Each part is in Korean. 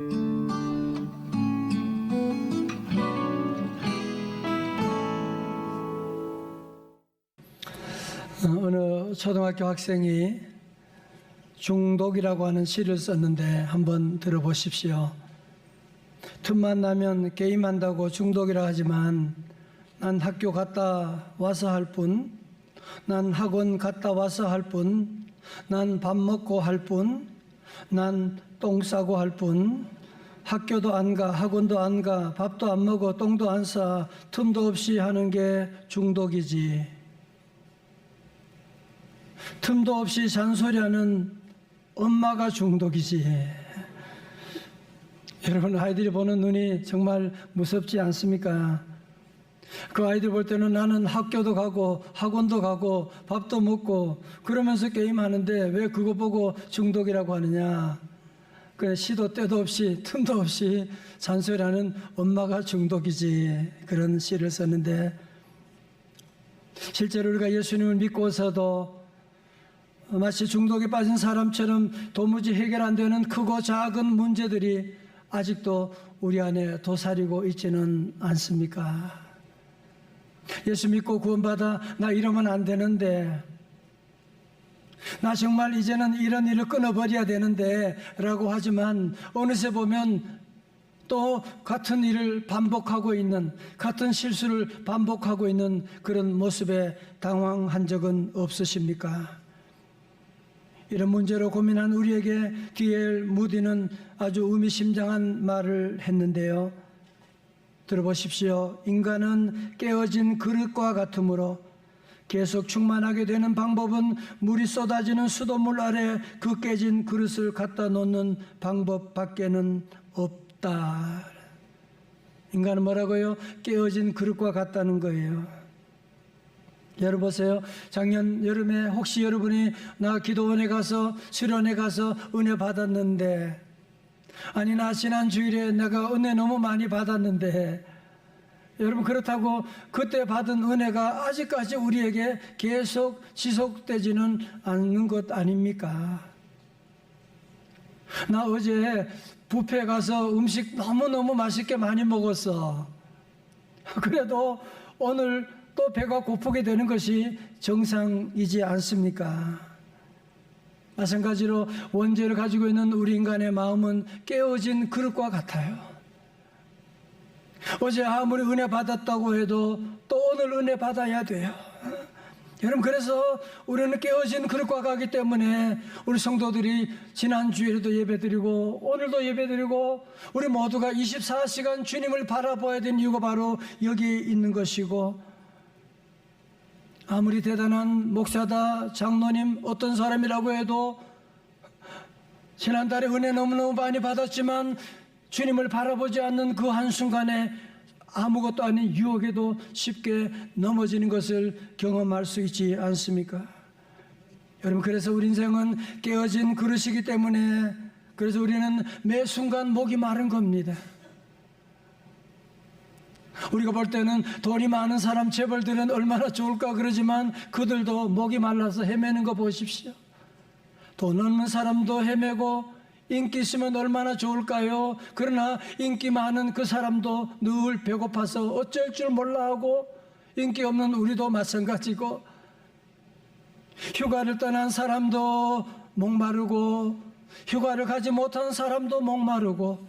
어느 초등학교 학생이 중독이라고 하는 시를 썼는데 한번 들어보십시오. 틈만 나면 게임한다고 중독이라 하지만 난 학교 갔다 와서 할 뿐, 난 학원 갔다 와서 할 뿐, 난 밥 먹고 할 뿐, 난 똥 싸고 할 뿐, 학교도 안 가, 학원도 안 가, 밥도 안 먹어, 똥도 안 싸, 틈도 없이 하는 게 중독이지. 틈도 없이 잔소리하는 엄마가 중독이지. 여러분, 아이들이 보는 눈이 정말 무섭지 않습니까? 그 아이들 볼 때는 나는 학교도 가고 학원도 가고 밥도 먹고 그러면서 게임하는데 왜 그거 보고 중독이라고 하느냐. 그래, 시도 때도 없이 틈도 없이 잔소리하는 엄마가 중독이지. 그런 시를 썼는데, 실제로 우리가 예수님을 믿고서도 마치 중독에 빠진 사람처럼 도무지 해결 안 되는 크고 작은 문제들이 아직도 우리 안에 도사리고 있지는 않습니까? 예수 믿고 구원받아 나 이러면 안 되는데, 나 정말 이제는 이런 일을 끊어버려야 되는데 라고 하지만 어느새 보면 또 같은 일을 반복하고 있는, 같은 실수를 반복하고 있는 그런 모습에 당황한 적은 없으십니까? 이런 문제로 고민한 우리에게 D.L. 무디는 아주 의미심장한 말을 했는데요. 들어보십시오. 인간은 깨어진 그릇과 같으므로 계속 충만하게 되는 방법은 물이 쏟아지는 수돗물 아래 그 깨진 그릇을 갖다 놓는 방법밖에는 없다. 인간은 뭐라고요? 깨어진 그릇과 같다는 거예요. 여러분 보세요. 작년 여름에 혹시 여러분이 나 기도원에 가서 수련회 가서 은혜 받았는데, 아니 나 지난 주일에 내가 은혜 너무 많이 받았는데, 여러분 그렇다고 그때 받은 은혜가 아직까지 우리에게 계속 지속되지는 않는 것 아닙니까? 나 어제 뷔페 가서 음식 너무너무 맛있게 많이 먹었어. 그래도 오늘 또 배가 고프게 되는 것이 정상이지 않습니까? 마찬가지로 원죄를 가지고 있는 우리 인간의 마음은 깨어진 그릇과 같아요. 어제 아무리 은혜 받았다고 해도 또 오늘 은혜 받아야 돼요. 여러분, 그래서 우리는 깨어진 그릇과 같기 때문에 우리 성도들이 지난 주일에도 예배드리고 오늘도 예배드리고 우리 모두가 24시간 주님을 바라봐야 되는 이유가 바로 여기 있는 것이고, 아무리 대단한 목사다, 장로님, 어떤 사람이라고 해도 지난달에 은혜 너무너무 많이 받았지만 주님을 바라보지 않는 그 한순간에 아무것도 아닌 유혹에도 쉽게 넘어지는 것을 경험할 수 있지 않습니까? 여러분, 그래서 우리 인생은 깨어진 그릇이기 때문에, 그래서 우리는 매 순간 목이 마른 겁니다. 우리가 볼 때는 돈이 많은 사람 재벌들은 얼마나 좋을까 그러지만 그들도 목이 말라서 헤매는 거 보십시오. 돈 없는 사람도 헤매고 인기 있으면 얼마나 좋을까요? 그러나 인기 많은 그 사람도 늘 배고파서 어쩔 줄 몰라 하고, 인기 없는 우리도 마찬가지고, 휴가를 떠난 사람도 목마르고 휴가를 가지 못한 사람도 목마르고,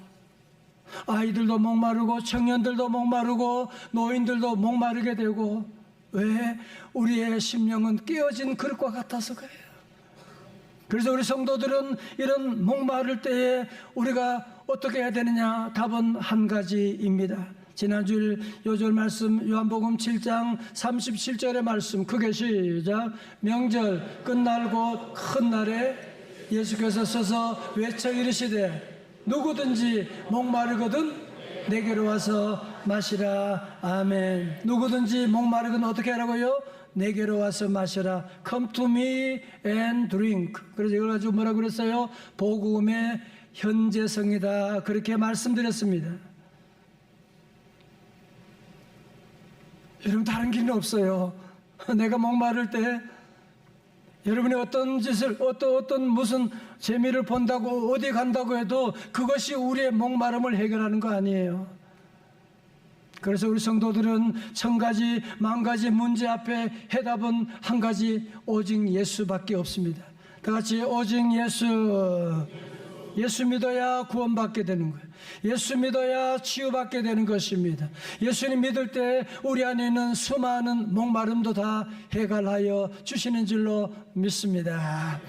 아이들도 목마르고 청년들도 목마르고 노인들도 목마르게 되고, 왜? 우리의 심령은 깨어진 그릇과 같아서 그래요. 그래서 우리 성도들은 이런 목마를 때에 우리가 어떻게 해야 되느냐? 답은 한 가지입니다. 지난주일 요절 말씀 요한복음 7장 37절의 말씀 크게 시작. 명절 끝날 곧 큰 날에 예수께서 서서 외쳐 이르시되 누구든지 목마르거든 내게로 와서 마시라. 아멘. 누구든지 목마르거든 어떻게 하라고요? 내게로 와서 마셔라. Come to me and drink. 그래서 이걸 가지고 뭐라고 그랬어요? 복음의 현재성이다. 그렇게 말씀드렸습니다. 여러분, 다른 길은 없어요. 내가 목마를 때 여러분이 어떤 짓을 어떤 무슨 재미를 본다고 어디 간다고 해도 그것이 우리의 목마름을 해결하는 거 아니에요. 그래서 우리 성도들은 1000가지 만가지 문제 앞에 해답은 한 가지, 오직 예수밖에 없습니다. 다 같이 오직 예수 믿어야 구원받게 되는 거예요. 예수 믿어야 치유받게 되는 것입니다. 예수님 믿을 때 우리 안에 있는 수많은 목마름도 다 해결하여 주시는 줄로 믿습니다.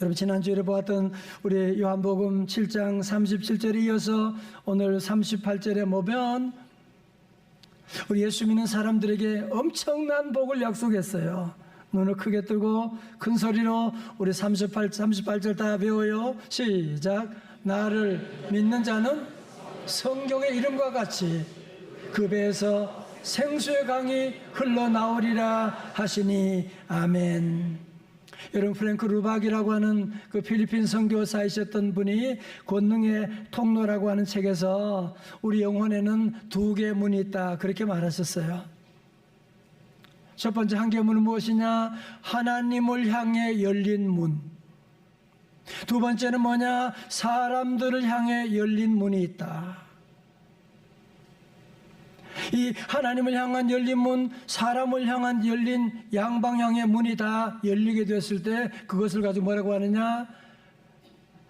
여러분, 지난주에 보았던 우리 요한복음 7장 37절에 이어서 오늘 38절에 보면 우리 예수 믿는 사람들에게 엄청난 복을 약속했어요. 눈을 크게 뜨고 큰 소리로 우리 38절 다 배워요. 시작. 나를 믿는 자는 성경의 이름과 같이 그 배에서 생수의 강이 흘러나오리라 하시니 아멘. 여러분, 프랭크 루박이라고 하는 그 필리핀 선교사이셨던 분이 권능의 통로라고 하는 책에서 우리 영혼에는 2개의 문이 있다, 그렇게 말하셨어요. 첫 번째 한 개의 문은 무엇이냐? 하나님을 향해 열린 문. 두 번째는 뭐냐? 사람들을 향해 열린 문이 있다. 이 하나님을 향한 열린 문, 사람을 향한 열린 양방향의 문이 다 열리게 되었을 때 그것을 가지고 뭐라고 하느냐?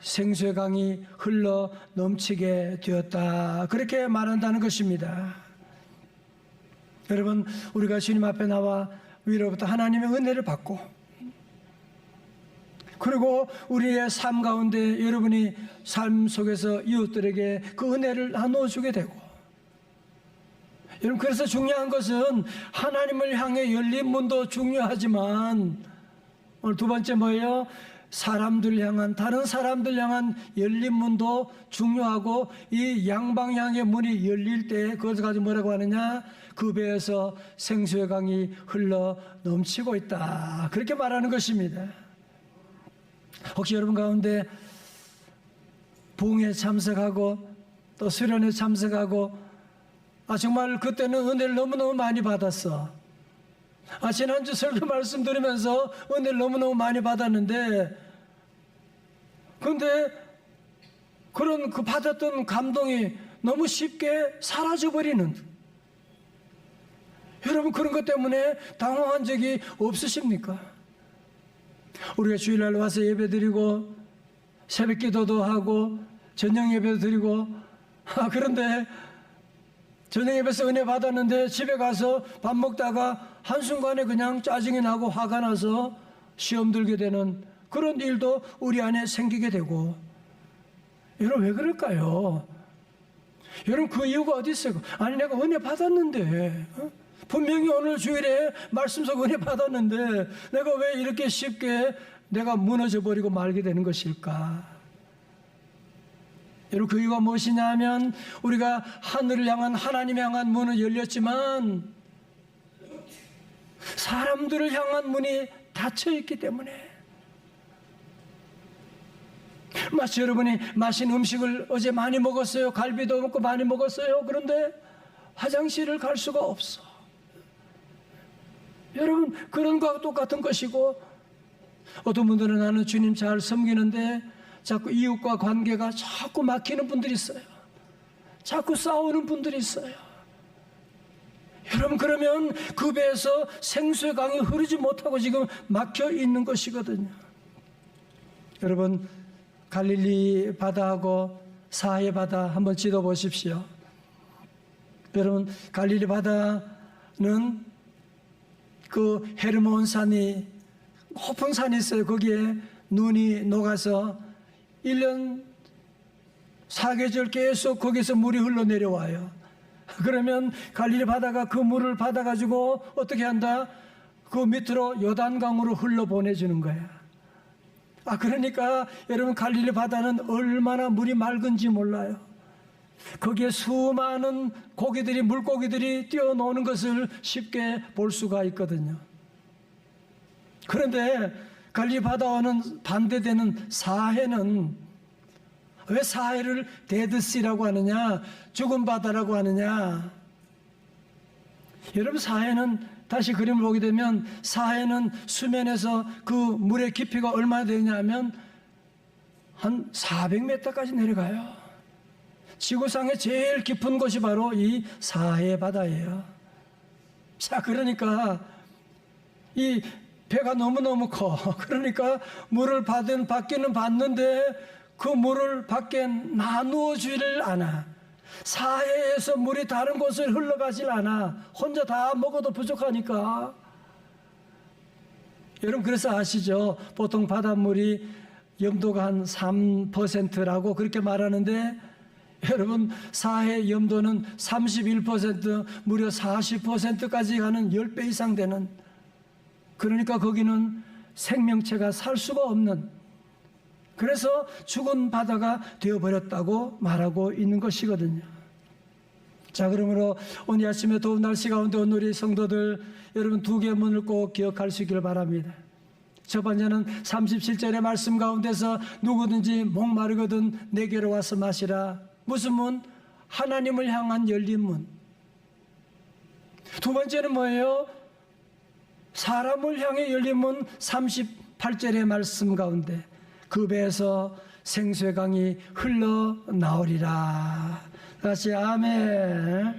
생수의 강이 흘러 넘치게 되었다, 그렇게 말한다는 것입니다. 여러분, 우리가 주님 앞에 나와 위로부터 하나님의 은혜를 받고, 그리고 우리의 삶 가운데 여러분이 삶 속에서 이웃들에게 그 은혜를 나눠주게 되고, 여러분, 그래서 중요한 것은 하나님을 향해 열린 문도 중요하지만 오늘 두 번째 뭐예요? 사람들 향한, 다른 사람들 향한 열린 문도 중요하고, 이 양방향의 문이 열릴 때 그것을 가지고 뭐라고 하느냐? 그 배에서 생수의 강이 흘러 넘치고 있다, 그렇게 말하는 것입니다. 혹시 여러분 가운데 부흥에 참석하고 또 수련회 참석하고 정말 그때는 은혜를 너무너무 많이 받았어. 지난주 설교 말씀 들으면서 은혜를 너무너무 많이 받았는데, 그런데 그런 그 받았던 감동이 너무 쉽게 사라져버리는, 여러분 그런 것 때문에 당황한 적이 없으십니까? 우리가 주일날 와서 예배드리고 새벽 기도도 하고 저녁 예배도 드리고, 그런데 저녁 예배에서 은혜 받았는데 집에 가서 밥 먹다가 한순간에 그냥 짜증이 나고 화가 나서 시험 들게 되는 그런 일도 우리 안에 생기게 되고, 여러분 왜 그럴까요? 여러분 그 이유가 어디 있어요? 아니 내가 은혜 받았는데, 분명히 오늘 주일에 말씀 속 은혜 받았는데 내가 왜 이렇게 쉽게 내가 무너져 버리고 말게 되는 것일까? 여러분 그 이유가 무엇이냐 하면, 우리가 하늘을 향한, 하나님 향한 문은 열렸지만 사람들을 향한 문이 닫혀 있기 때문에, 마치 여러분이 맛있는 음식을 어제 많이 먹었어요. 갈비도 먹고 많이 먹었어요. 그런데 화장실을 갈 수가 없어. 여러분 그런 거와 똑같은 것이고, 어떤 분들은 나는 주님 잘 섬기는데 자꾸 이웃과 관계가 자꾸 막히는 분들이 있어요. 자꾸 싸우는 분들이 있어요. 여러분 그러면 그 배에서 생수의 강이 흐르지 못하고 지금 막혀 있는 것이거든요. 여러분 갈릴리 바다하고 사해 바다 한번 지도 보십시오. 여러분 갈릴리 바다는 그 헤르몬 산이, 높은 산이 있어요. 거기에 눈이 녹아서 1년 4계절 계속 거기서 물이 흘러내려와요. 그러면 갈릴리 바다가 그 물을 받아가지고 어떻게 한다? 그 밑으로 요단강으로 흘러보내주는 거야. 그러니까 여러분 갈릴리 바다는 얼마나 물이 맑은지 몰라요. 거기에 수많은 고기들이, 물고기들이 뛰어노는 것을 쉽게 볼 수가 있거든요. 그런데 갈릴리 바다와는 반대되는 사해는, 왜 사해를 데드시라고 하느냐, 죽은 바다라고 하느냐? 여러분 사해는 다시 그림을 보게 되면 사해는 수면에서 그 물의 깊이가 얼마나 되냐면 한 400m까지 내려가요. 지구상의 제일 깊은 곳이 바로 이 사해 바다예요. 자, 그러니까 이 배가 너무너무 커. 그러니까 물을 받기는 받는데 그 물을 밖에 나누어 주지를 않아. 사해에서 물이 다른 곳을 흘러가질 않아. 혼자 다 먹어도 부족하니까. 여러분 그래서 아시죠? 보통 바닷물이 염도가 한 3%라고 그렇게 말하는데 여러분 사해 염도는 31%, 무려 40%까지 가는 10배 이상 되는, 그러니까 거기는 생명체가 살 수가 없는, 그래서 죽은 바다가 되어버렸다고 말하고 있는 것이거든요. 자, 그러므로 오늘 아침에 더운 날씨 가운데 오늘 우리 성도들 여러분 두 개의 문을 꼭 기억할 수 있기를 바랍니다. 첫 번째는 37절의 말씀 가운데서 누구든지 목마르거든 내게로 와서 마시라. 무슨 문? 하나님을 향한 열린 문. 두 번째는 뭐예요? 사람을 향해 열린 문. 38절의 말씀 가운데 그 배에서 생수의 강이 흘러나오리라. 다시 아멘.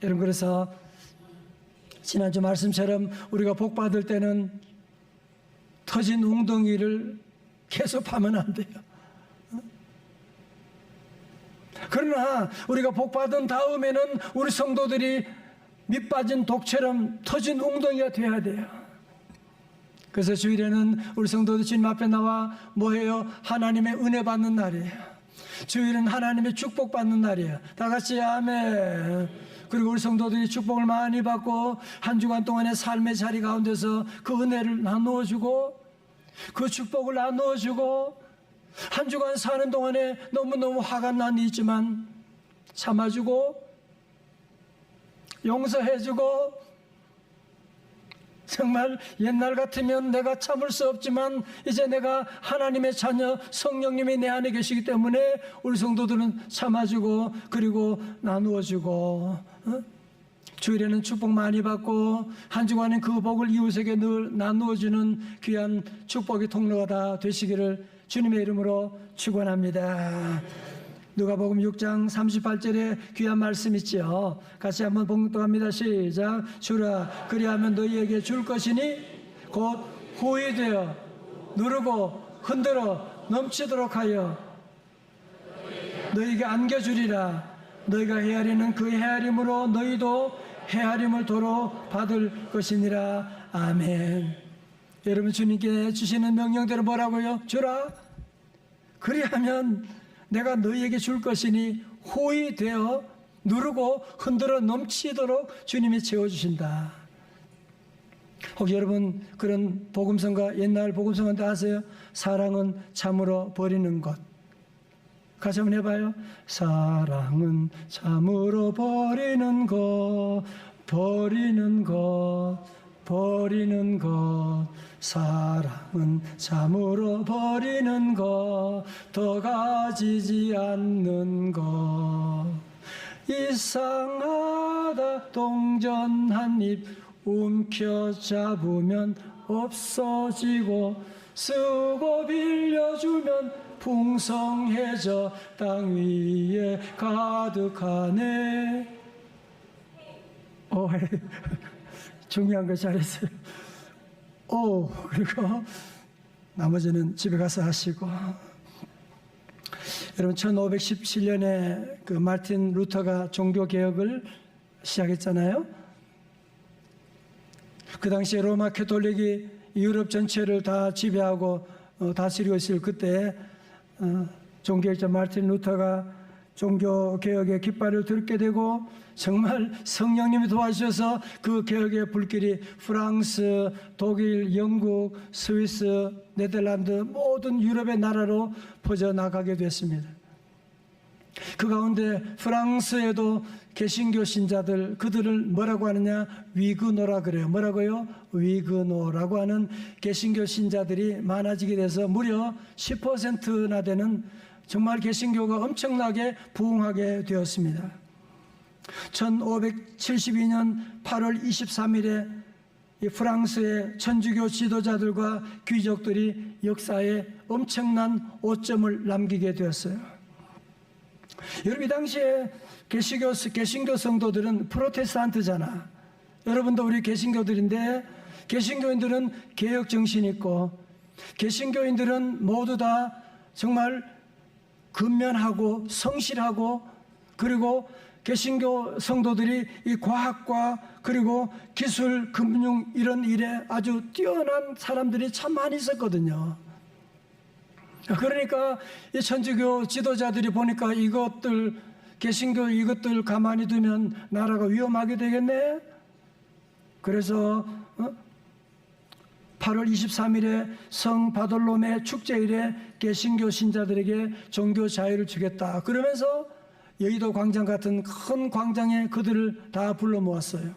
여러분 그래서 지난주 말씀처럼 우리가 복 받을 때는 터진 웅덩이를 계속 파면 안 돼요. 그러나 우리가 복 받은 다음에는 우리 성도들이 밑빠진 독처럼 터진 웅덩이가 돼야 돼요. 그래서 주일에는 우리 성도들 주님 앞에 나와 뭐예요? 하나님의 은혜 받는 날이에요. 주일은 하나님의 축복 받는 날이에요. 다 같이 아멘. 그리고 우리 성도들이 축복을 많이 받고 한 주간 동안의 삶의 자리 가운데서 그 은혜를 나누어주고 그 축복을 나누어주고 한 주간 사는 동안에 너무너무 화가 난 일이 있지만 참아주고 용서해주고, 정말 옛날 같으면 내가 참을 수 없지만 이제 내가 하나님의 자녀 성령님이 내 안에 계시기 때문에 우리 성도들은 참아주고 그리고 나누어주고, 주일에는 축복 많이 받고 한 주간은 그 복을 이웃에게 늘 나누어주는 귀한 축복의 통로가 다 되시기를 주님의 이름으로 축원합니다. 누가복음 6장 38절에 귀한 말씀 있죠. 같이 한번 봉독합니다. 시작. 주라 그리하면 너희에게 줄 것이니 곧 후히 되어 누르고 흔들어 넘치도록 하여 너희에게 안겨주리라. 너희가 헤아리는 그 헤아림으로 너희도 헤아림을 도로 받을 것이니라. 아멘. 여러분 주님께 주시는 명령대로 뭐라고요? 주라 그리하면 내가 너희에게 줄 것이니 호의 되어 누르고 흔들어 넘치도록 주님이 채워주신다. 혹 여러분 그런 복음성가, 옛날 복음성가인데 아세요? 사랑은 참으로 버리는 것. 같이 한번 해봐요. 사랑은 참으로 버리는 것, 버리는 것, 버리는 것. 사랑은 참으로 버리는 것, 더 가지지 않는 것. 이상하다 동전 한 입 움켜잡으면 없어지고 쓰고 빌려주면 풍성해져 땅 위에 가득하네. 중요한 거 잘했어요. 그리고 나머지는 집에 가서 하시고. 여러분 1517년에 그 마틴 루터가 종교개혁을 시작했잖아요. 그 당시에 로마 캐톨릭이 유럽 전체를 다 지배하고 다스리고 있을 그때 종교개혁자 마틴 루터가 종교개혁의 깃발을 들게 되고 정말 성령님이 도와주셔서 그 개혁의 불길이 프랑스, 독일, 영국, 스위스, 네덜란드 모든 유럽의 나라로 퍼져나가게 됐습니다. 그 가운데 프랑스에도 개신교 신자들, 그들을 뭐라고 하느냐? 위그노라 그래요. 뭐라고요? 위그노라고 하는 개신교 신자들이 많아지게 돼서 무려 10%나 되는 정말 개신교가 엄청나게 부흥하게 되었습니다. 1572년 8월 23일에 이 프랑스의 천주교 지도자들과 귀족들이 역사에 엄청난 오점을 남기게 되었어요. 여러분, 이 당시에 개신교 성도들은 프로테스탄트잖아. 여러분도 우리 개신교들인데, 개신교인들은 개혁 정신이 있고, 개신교인들은 모두 다 정말 근면하고 성실하고, 그리고 개신교 성도들이 이 과학과 그리고 기술, 금융 이런 일에 아주 뛰어난 사람들이 참 많이 있었거든요. 그러니까 이 천주교 지도자들이 보니까 이것들, 개신교 이것들 가만히 두면 나라가 위험하게 되겠네. 그래서 8월 23일에 성 바돌로메 축제일에 개신교 신자들에게 종교 자유를 주겠다. 그러면서 여의도 광장 같은 큰 광장에 그들을 다 불러 모았어요.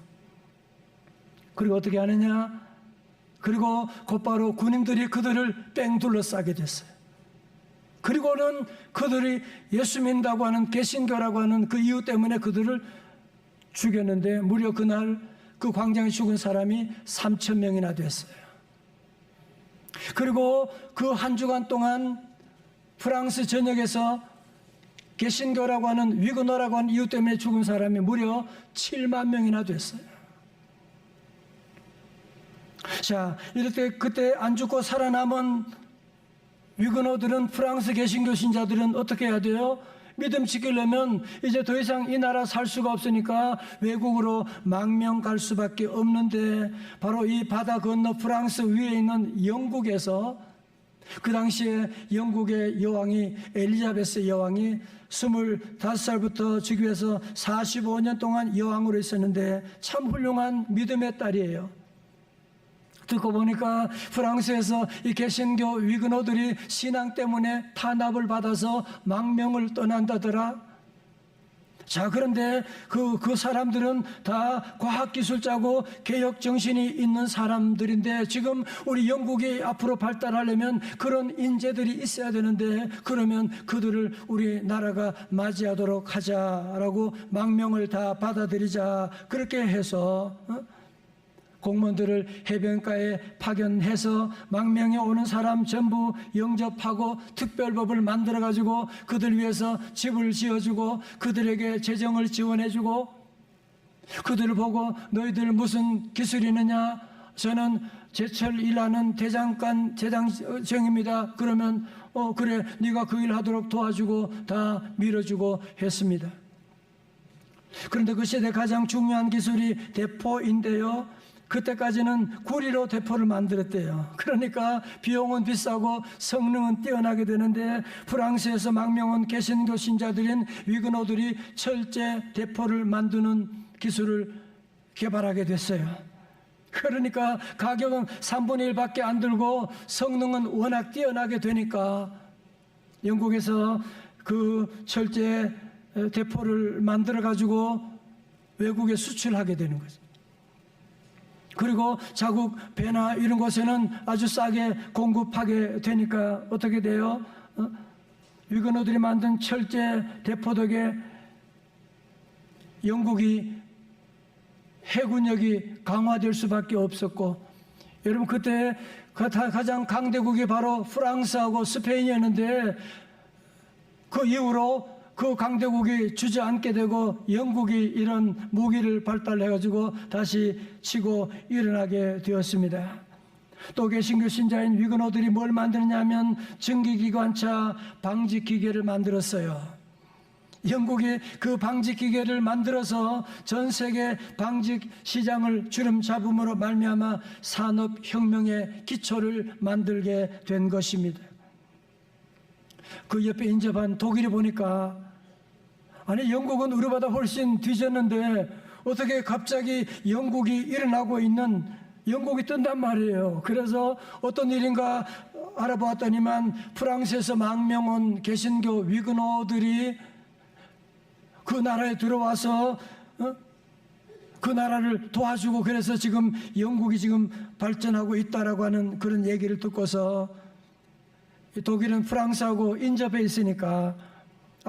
그리고 어떻게 하느냐? 그리고 곧바로 군인들이 그들을 뺑 둘러싸게 됐어요. 그리고는 그들이 예수 믿는다고 하는 개신교라고 하는 그 이유 때문에 그들을 죽였는데, 무려 그날 그 광장에 죽은 사람이 3,000명이나 됐어요. 그리고 그 한 주간 동안 프랑스 전역에서 개신교라고 하는, 위그너라고 하는 이유 때문에 죽은 사람이 무려 7만 명이나 됐어요. 자, 이럴 때 그때 안 죽고 살아남은 위그너들은, 프랑스 개신교 신자들은 어떻게 해야 돼요? 믿음 지키려면 이제 더 이상 이 나라 살 수가 없으니까 외국으로 망명 갈 수밖에 없는데, 바로 이 바다 건너 프랑스 위에 있는 영국에서, 그 당시에 영국의 여왕이, 엘리자베스 여왕이 25살부터 즉위해서 45년 동안 여왕으로 있었는데 참 훌륭한 믿음의 딸이에요. 듣고 보니까 프랑스에서 이 개신교 위그너들이 신앙 때문에 탄압을 받아서 망명을 떠난다더라. 자, 그런데 그 사람들은 다 과학기술자고 개혁 정신이 있는 사람들인데, 지금 우리 영국이 앞으로 발달하려면 그런 인재들이 있어야 되는데, 그러면 그들을 우리나라가 맞이하도록 하자라고 망명을 다 받아들이자. 그렇게 해서 공무원들을 해변가에 파견해서 망명에 오는 사람 전부 영접하고 특별법을 만들어가지고 그들 위해서 집을 지어주고 그들에게 재정을 지원해주고, 그들을 보고 너희들 무슨 기술이 있느냐? 저는 제철 일하는 대장정입니다. 그러면 그래, 네가 그 일 하도록 도와주고 다 밀어주고 했습니다. 그런데 그 시대 가장 중요한 기술이 대포인데요, 그때까지는 구리로 대포를 만들었대요. 그러니까 비용은 비싸고 성능은 뛰어나게 되는데, 프랑스에서 망명 온 개신교 신자들인 위그너들이 철제 대포를 만드는 기술을 개발하게 됐어요. 그러니까 가격은 3분의 1밖에 안 들고 성능은 워낙 뛰어나게 되니까 영국에서 그 철제 대포를 만들어 가지고 외국에 수출하게 되는 거죠. 그리고 자국 배나 이런 곳에는 아주 싸게 공급하게 되니까 어떻게 돼요? 위그너들이 만든 철제 대포 덕에 영국이 해군력이 강화될 수밖에 없었고, 여러분 그때 가장 강대국이 바로 프랑스하고 스페인이었는데, 그 이후로 그 강대국이 주저앉게 되고 영국이 이런 무기를 발달해가지고 다시 치고 일어나게 되었습니다. 또 개신교 신자인 위그너들이 뭘 만드느냐면 전기기관차 방직기계를 만들었어요. 영국이 그 방직기계를 만들어서 전 세계 방직 시장을 주름 잡음으로 말미암아 산업혁명의 기초를 만들게 된 것입니다. 그 옆에 인접한 독일이 보니까, 아니 영국은 우리보다 훨씬 뒤졌는데 어떻게 갑자기 영국이 일어나고 있는, 영국이 뜬단 말이에요. 그래서 어떤 일인가 알아보았더니만 프랑스에서 망명 온 개신교 위그너들이 그 나라에 들어와서 그 나라를 도와주고, 그래서 지금 영국이 지금 발전하고 있다라고 하는 그런 얘기를 듣고서, 독일은 프랑스하고 인접해 있으니까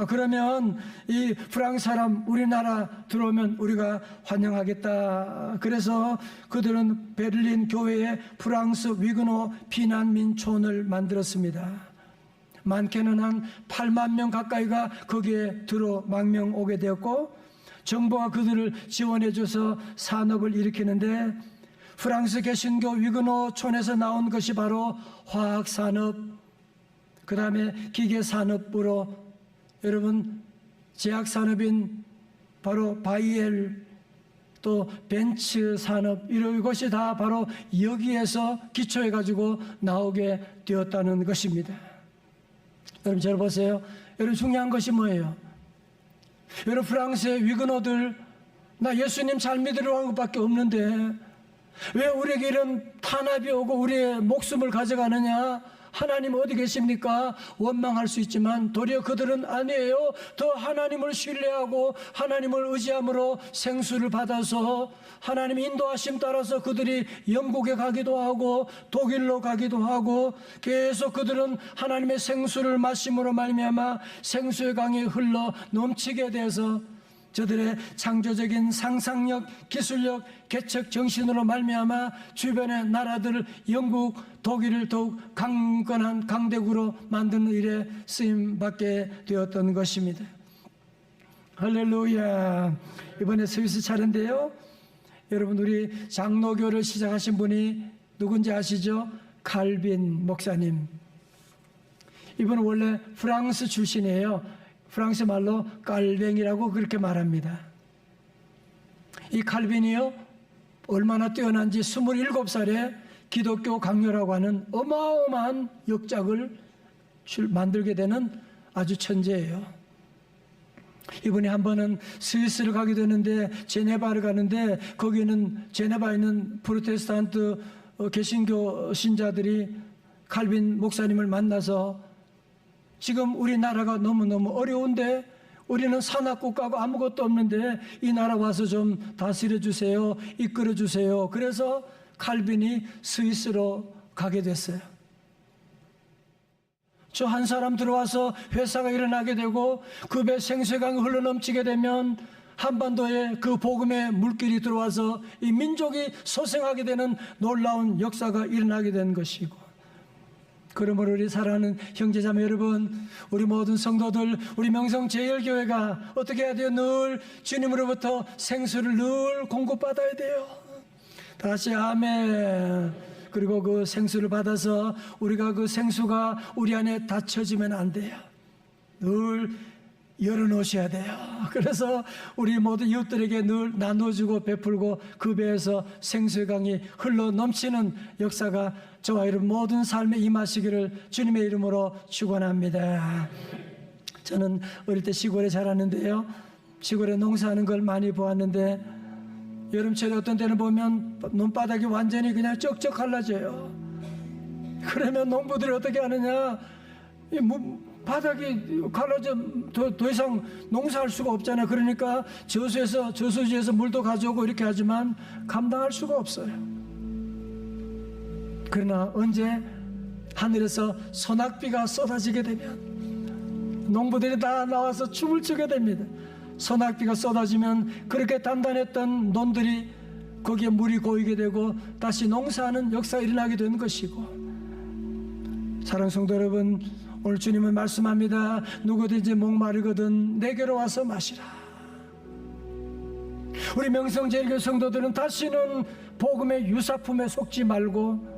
그러면 이 프랑스 사람 우리나라 들어오면 우리가 환영하겠다. 그래서 그들은 베를린 교회에 프랑스 위그노 피난민촌을 만들었습니다. 많게는 한 8만 명 가까이가 거기에 들어 망명 오게 되었고, 정부가 그들을 지원해줘서 산업을 일으키는데, 프랑스 개신교 위그노촌에서 나온 것이 바로 화학산업, 그 다음에 기계산업으로 여러분 제약산업인 바로 바이엘, 또 벤츠 산업, 이런 것이 다 바로 여기에서 기초해가지고 나오게 되었다는 것입니다. 여러분 잘 보세요. 여러분 중요한 것이 뭐예요? 여러분 프랑스의 위그노들, 나 예수님 잘 믿으려고 한 것밖에 없는데 왜 우리에게 이런 탄압이 오고 우리의 목숨을 가져가느냐? 하나님 어디 계십니까? 원망할 수 있지만 도리어 그들은 아니에요. 더 하나님을 신뢰하고 하나님을 의지함으로 생수를 받아서 하나님 인도하심 따라서 그들이 영국에 가기도 하고 독일로 가기도 하고, 계속 그들은 하나님의 생수를 마심으로 말미암아 생수의 강이 흘러 넘치게 돼서 저들의 창조적인 상상력, 기술력, 개척 정신으로 말미암아 주변의 나라들을, 영국, 독일을 더욱 강건한 강대국으로 만드는 일에 쓰임받게 되었던 것입니다. 할렐루야. 이번에 스위스 차례인데요, 여러분 우리 장로교를 시작하신 분이 누군지 아시죠? 칼빈 목사님. 이분은 원래 프랑스 출신이에요. 프랑스 말로 깔뱅이라고 그렇게 말합니다. 이 칼빈이요, 얼마나 뛰어난지 27살에 기독교 강요라고 하는 어마어마한 역작을 만들게 되는 아주 천재예요. 이분이 한 번은 스위스를 가게 되는데 제네바를 가는데, 거기는 제네바에 있는 프로테스탄트 개신교 신자들이 칼빈 목사님을 만나서 지금 우리나라가 너무너무 어려운데 우리는 산악국가고 아무것도 없는데 이 나라 와서 좀 다스려 주세요, 이끌어 주세요. 그래서 칼빈이 스위스로 가게 됐어요. 저 한 사람 들어와서 회사가 일어나게 되고 그 배 생수강이 흘러넘치게 되면 한반도에 그 복음의 물길이 들어와서 이 민족이 소생하게 되는 놀라운 역사가 일어나게 된 것이고, 그러므로 우리 사랑하는 형제자매 여러분, 우리 모든 성도들, 우리 명성제일교회가 어떻게 해야 돼요? 늘 주님으로부터 생수를 늘 공급받아야 돼요. 다시 아멘. 그리고 그 생수를 받아서 우리가 그 생수가 우리 안에 닫혀지면 안 돼요. 늘 열어놓으셔야 돼요. 그래서 우리 모든 이웃들에게 늘 나눠주고 베풀고 그 배에서 생수의 강이 흘러 넘치는 역사가 저와 여러분 모든 삶에 임하시기를 주님의 이름으로 축원합니다. 저는 어릴 때 시골에 자랐는데요, 시골에 농사하는 걸 많이 보았는데 여름철에 어떤 때는 보면 논바닥이 완전히 그냥 쩍쩍 갈라져요. 그러면 농부들이 어떻게 하느냐, 바닥이 갈라져 더 이상 농사할 수가 없잖아요. 그러니까 저수지에서 물도 가져오고 이렇게 하지만 감당할 수가 없어요. 그러나 언제 하늘에서 소낙비가 쏟아지게 되면 농부들이 다 나와서 춤을 추게 됩니다. 소낙비가 쏟아지면 그렇게 단단했던 논들이 거기에 물이 고이게 되고 다시 농사하는 역사가 일어나게 되는 것이고, 사랑하는 성도 여러분, 오늘 주님은 말씀합니다. 누구든지 목마르거든 내게로 와서 마시라. 우리 명성제일교회 성도들은 다시는 복음의 유사품에 속지 말고,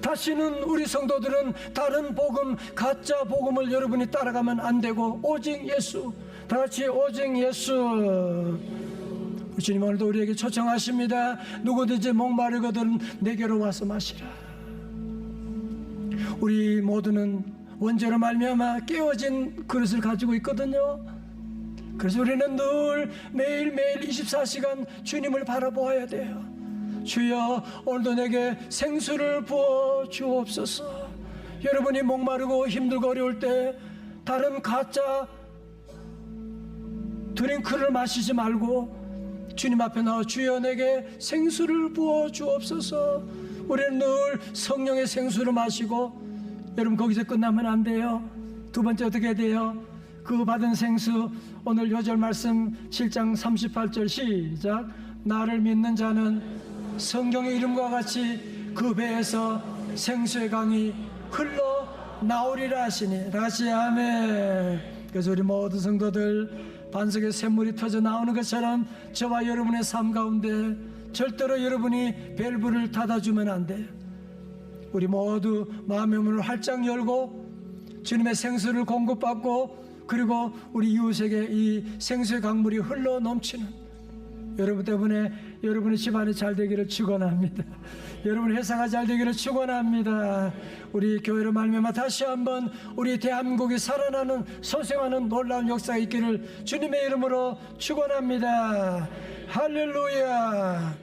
다시는 우리 성도들은 다른 복음, 가짜 복음을 여러분이 따라가면 안 되고 오직 예수, 다 같이 오직 예수. 주님 오늘도 우리에게 초청하십니다. 누구든지 목마르거든 내게로 와서 마시라. 우리 모두는 원죄로 말미암아 깨어진 그릇을 가지고 있거든요. 그래서 우리는 늘 매일매일 24시간 주님을 바라보아야 돼요. 주여 오늘도 내게 생수를 부어 주옵소서. 여러분이 목마르고 힘들고 어려울 때 다른 가짜 드링크를 마시지 말고 주님 앞에 나와 주여 내게 생수를 부어 주옵소서. 우리는 늘 성령의 생수를 마시고, 여러분 거기서 끝나면 안 돼요. 두 번째 어떻게 돼요? 그 받은 생수, 오늘 요절 말씀 7장 38절 시작. 나를 믿는 자는 성경의 이름과 같이 그 배에서 생수의 강이 흘러 나오리라 하시니. 다시 아멘. 그래서 우리 모든 성도들 반석에 샘물이 터져 나오는 것처럼 저와 여러분의 삶 가운데 절대로 여러분이 밸브를 닫아주면 안 돼요. 우리 모두 마음의 문을 활짝 열고 주님의 생수를 공급받고, 그리고 우리 이웃에게 이 생수의 강물이 흘러 넘치는, 여러분 때문에 여러분의 집안이 잘 되기를 축원합니다. 여러분 회사가 잘 되기를 축원합니다. 우리 교회로 말미암아 다시 한번 우리 대한민국이 살아나는 소생하는 놀라운 역사가 있기를 주님의 이름으로 축원합니다. 할렐루야.